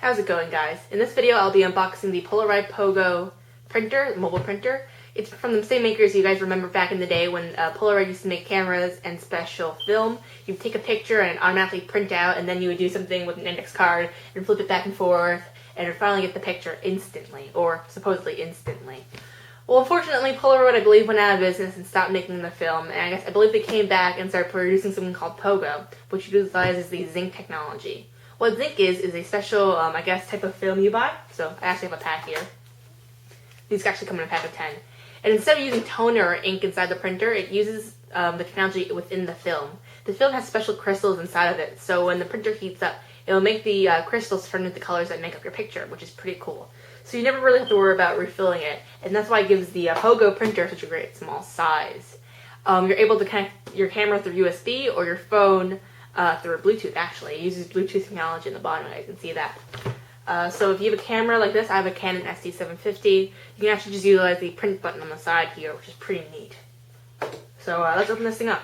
How's it going, guys? In this video I'll be unboxing the Polaroid Pogo printer, mobile printer. It's from the same makers you guys remember back in the day when Polaroid used to make cameras and special film. You'd take a picture and it automatically print out, and then you would do something with an index card and flip it back and forth and you'd finally get the picture instantly, or supposedly instantly. Well, unfortunately, Polaroid, I believe, went out of business and stopped making the film, and I believe they came back and started producing something called Pogo, which utilizes the Zink technology. What Zink is a special, type of film you buy. So I actually have a pack here. These actually come in a pack of 10. And instead of using toner or ink inside the printer, it uses the technology within the film. The film has special crystals inside of it, so when the printer heats up, it will make the crystals turn into colors that make up your picture, which is pretty cool. So you never really have to worry about refilling it, and that's why it gives the Pogo printer such a great small size. You're able to connect your camera through USB or your phone through Bluetooth, actually. It uses Bluetooth technology in the bottom, you can see that. So if you have a camera like this, I have a Canon SD750, you can actually just utilize the print button on the side here, which is pretty neat. So let's open this thing up.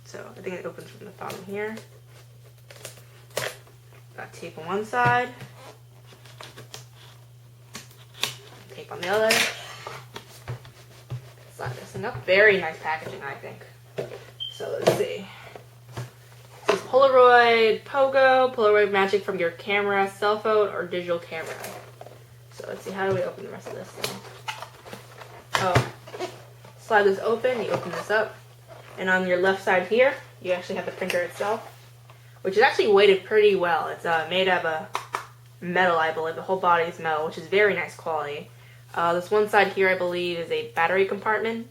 So I think it opens from the bottom here. Got tape on one side, tape on the other. Slide this thing up. Very nice packaging, I think. So let's see. This is Polaroid Pogo, Polaroid Magic from your camera, cell phone, or digital camera. So let's see, how do we open the rest of this thing? Oh, slide this open, you open this up, and on your left side here, you actually have the printer itself, which is actually weighted pretty well. It's made out of metal, I believe. The whole body is metal, which is very nice quality. This one side here, I believe, is a battery compartment,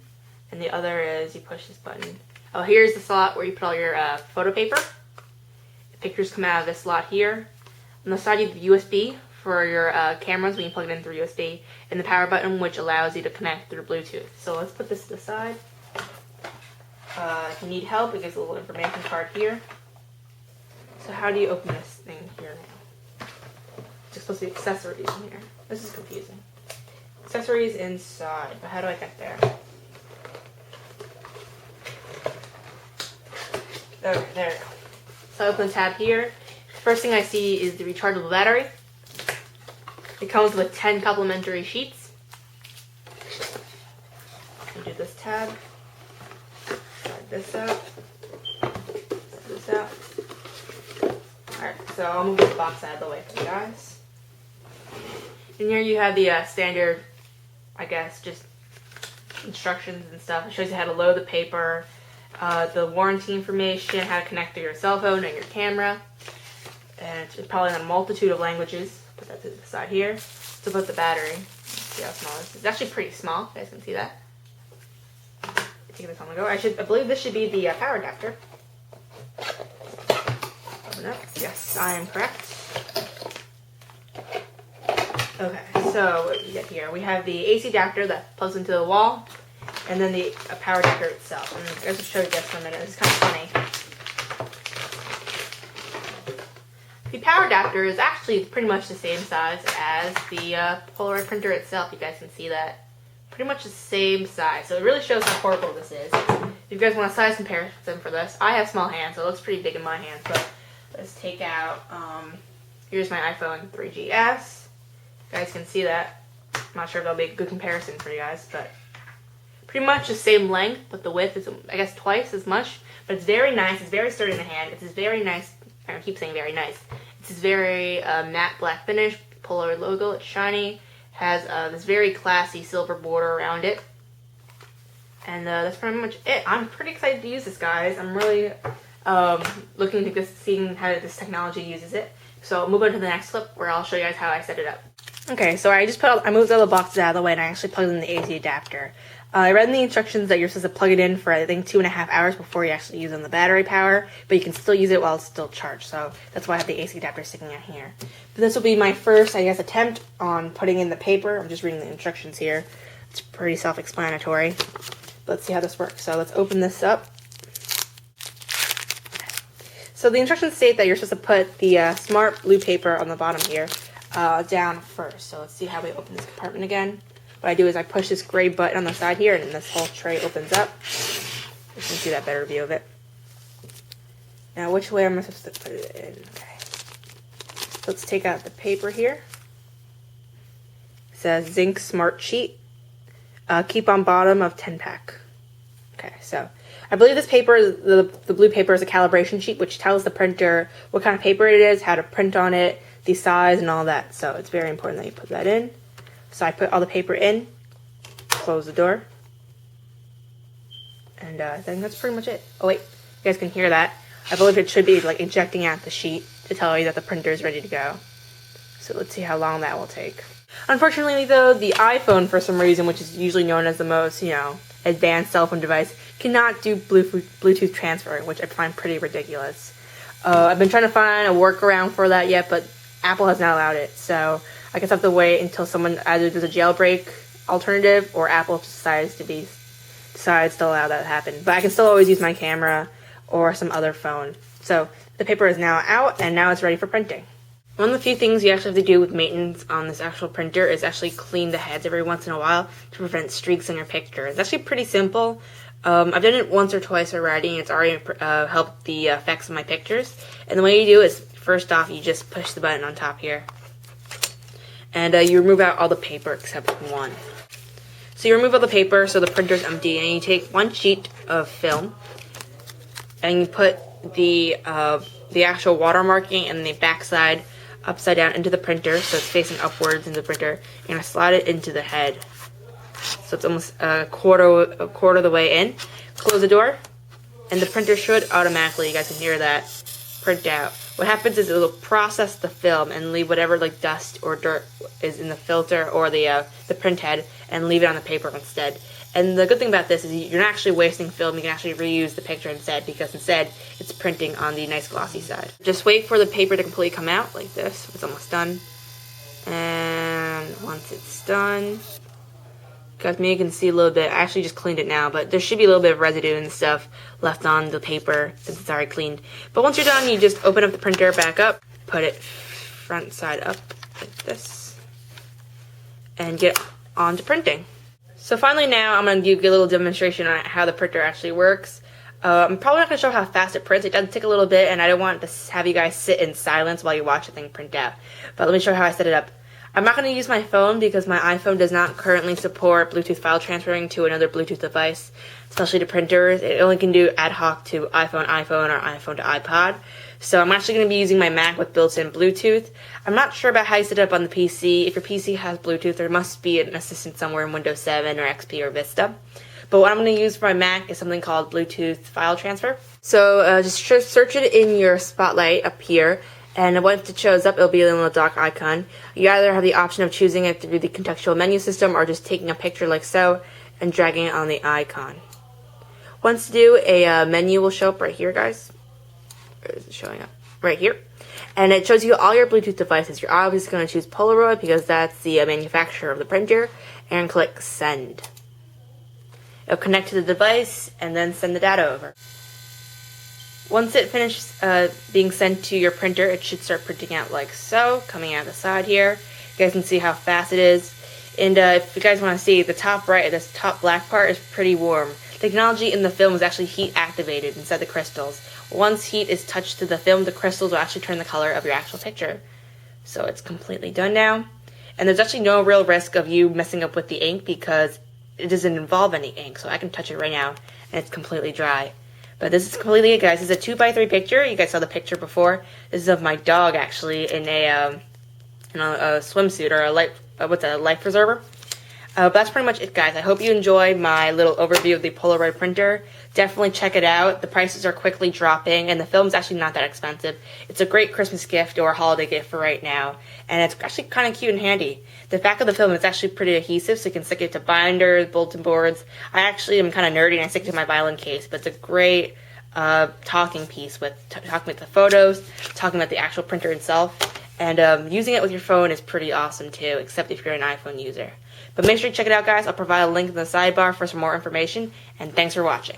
and the other is you push this button. Oh, here's the slot where you put all your photo paper. The pictures come out of this slot here. On the side, you have USB for your cameras when you plug it in through USB, and the power button, which allows you to connect through Bluetooth. So let's put this to the side. If you need help, it gives a little information card here. So how do you open this thing here now? It's supposed to be accessories in here. This is confusing. Accessories inside, but how do I get there? Okay, there we go. So I open the tab here. First thing I see is the rechargeable battery. It comes with 10 complimentary sheets. Do this tab. Slide this out. Slide this out. Alright, so I'll move this box out of the way for you guys. And here you have the standard, just instructions and stuff. It shows you how to load the paper, the warranty information, how to connect to your cell phone and your camera. And it's probably in a multitude of languages. Put that to the side here. To put the battery. See how small this is. It's actually pretty small. You guys can see that. Take this on the go. I believe this should be the power adapter. Open up. Yes, I am correct. Okay, so what do we get here? We have the AC adapter that plugs into the wall, and then the power adapter itself. And I guess I'll show you this for a minute. It's kind of funny. The power adapter is actually pretty much the same size as the Polaroid printer itself. You guys can see that. Pretty much the same size. So it really shows how portable this is. If you guys want a size comparison for this, I have small hands, so it looks pretty big in my hands. But let's take out, here's my iPhone 3GS. You guys can see that. I'm not sure if that'll be a good comparison for you guys, but pretty much the same length, but the width is, twice as much. But it's very nice. It's very sturdy in the hand. It's this very nice, I keep saying very nice. It's this very matte black finish, Polaroid logo. It's shiny. Has this very classy silver border around it. And that's pretty much it. I'm pretty excited to use this, guys. I'm really looking to seeing how this technology uses it. So I'll move on to the next clip where I'll show you guys how I set it up. Okay, so I moved all the boxes out of the way and I actually plugged in the AC adapter. I read in the instructions that you're supposed to plug it in for, I think, 2.5 hours before you actually use it on the battery power, but you can still use it while it's still charged, so that's why I have the AC adapter sticking out here. But this will be my first, attempt on putting in the paper. I'm just reading the instructions here. It's pretty self-explanatory. Let's see how this works. So let's open this up. So the instructions state that you're supposed to put the smart blue paper on the bottom here down first. So let's see how we open this compartment again. What I do is I push this gray button on the side here, and this whole tray opens up. You can see that better view of it. Now, which way am I supposed to put it in? Okay. So let's take out the paper here. It says Zink Smart Sheet. Keep on bottom of 10-pack. Okay, so I believe this paper, the blue paper, is a calibration sheet, which tells the printer what kind of paper it is, how to print on it, the size, and all that. So it's very important that you put that in. So I put all the paper in, close the door, and I think that's pretty much it. Oh wait, you guys can hear that. I believe it should be like ejecting out the sheet to tell you that the printer is ready to go. So let's see how long that will take. Unfortunately though, the iPhone, for some reason, which is usually known as the most, advanced cell phone device, cannot do Bluetooth transferring, which I find pretty ridiculous. I've been trying to find a workaround for that yet, but Apple has not allowed it. So I guess I have to wait until someone either does a jailbreak alternative or Apple decides to allow that to happen. But I can still always use my camera or some other phone. So the paper is now out, and now it's ready for printing. One of the few things you actually have to do with maintenance on this actual printer is actually clean the heads every once in a while to prevent streaks on your picture. It's actually pretty simple. I've done it once or twice already, and it's already helped the effects of my pictures. And the way you do is, first off, you just push the button on top here. And you remove out all the paper except one. So you remove all the paper so the printer's empty, and you take one sheet of film, and you put the actual watermarking and the backside upside down into the printer, so it's facing upwards into the printer. You're going to slide it into the head. So it's almost a quarter of the way in. Close the door, and the printer should automatically, you guys can hear that, print out. What happens is it'll process the film and leave whatever like dust or dirt is in the filter or the print head and leave it on the paper instead. And the good thing about this is you're not actually wasting film. You can actually reuse the picture instead, because instead it's printing on the nice glossy side. Just wait for the paper to completely come out like this. It's almost done. And once it's done, guys, maybe you can see a little bit. I actually just cleaned it now, but there should be a little bit of residue and stuff left on the paper since it's already cleaned. But once you're done, you just open up the printer back up, put it front side up like this, and get on to printing. So finally now, I'm going to give you a little demonstration on how the printer actually works. I'm probably not going to show how fast it prints. It does take a little bit, and I don't want to have you guys sit in silence while you watch the thing print out. But let me show you how I set it up. I'm not going to use my phone because my iPhone does not currently support Bluetooth file transferring to another Bluetooth device, especially to printers. It only can do ad hoc to iPhone, or iPhone to iPod. So I'm actually going to be using my Mac with built-in Bluetooth. I'm not sure about how you set it up on the PC. If your PC has Bluetooth, there must be an assistant somewhere in Windows 7 or XP or Vista. But what I'm going to use for my Mac is something called Bluetooth file transfer. So just search it in your spotlight up here. And once it shows up, it'll be a little dock icon. You either have the option of choosing it through the contextual menu system or just taking a picture like so and dragging it on the icon. Once you do, a menu will show up right here, guys. Where is it showing up? Right here. And it shows you all your Bluetooth devices. You're obviously going to choose Polaroid because that's the manufacturer of the printer, and click Send. It'll connect to the device and then send the data over. Once it finishes being sent to your printer, it should start printing out like so, coming out the side here. You guys can see how fast it is. And if you guys want to see, the top right, this top black part is pretty warm. Technology in the film is actually heat activated inside the crystals. Once heat is touched to the film, the crystals will actually turn the color of your actual picture. So it's completely done now. And there's actually no real risk of you messing up with the ink because it doesn't involve any ink. So I can touch it right now and it's completely dry. But this is completely it, guys. This is a 2x3 picture. You guys saw the picture before. This is of my dog, actually, in a swimsuit or a life preserver. But that's pretty much it, guys. I hope you enjoyed my little overview of the Polaroid printer. Definitely check it out. The prices are quickly dropping, and the film's actually not that expensive. It's a great Christmas gift or a holiday gift for right now, and it's actually kind of cute and handy. The back of the film is actually pretty adhesive, so you can stick it to binders, bulletin boards. I actually am kind of nerdy, and I stick it to my violin case, but it's a great talking piece with talking about the photos, talking about the actual printer itself, and using it with your phone is pretty awesome too, except if you're an iPhone user. But make sure you check it out, guys. I'll provide a link in the sidebar for some more information, and thanks for watching.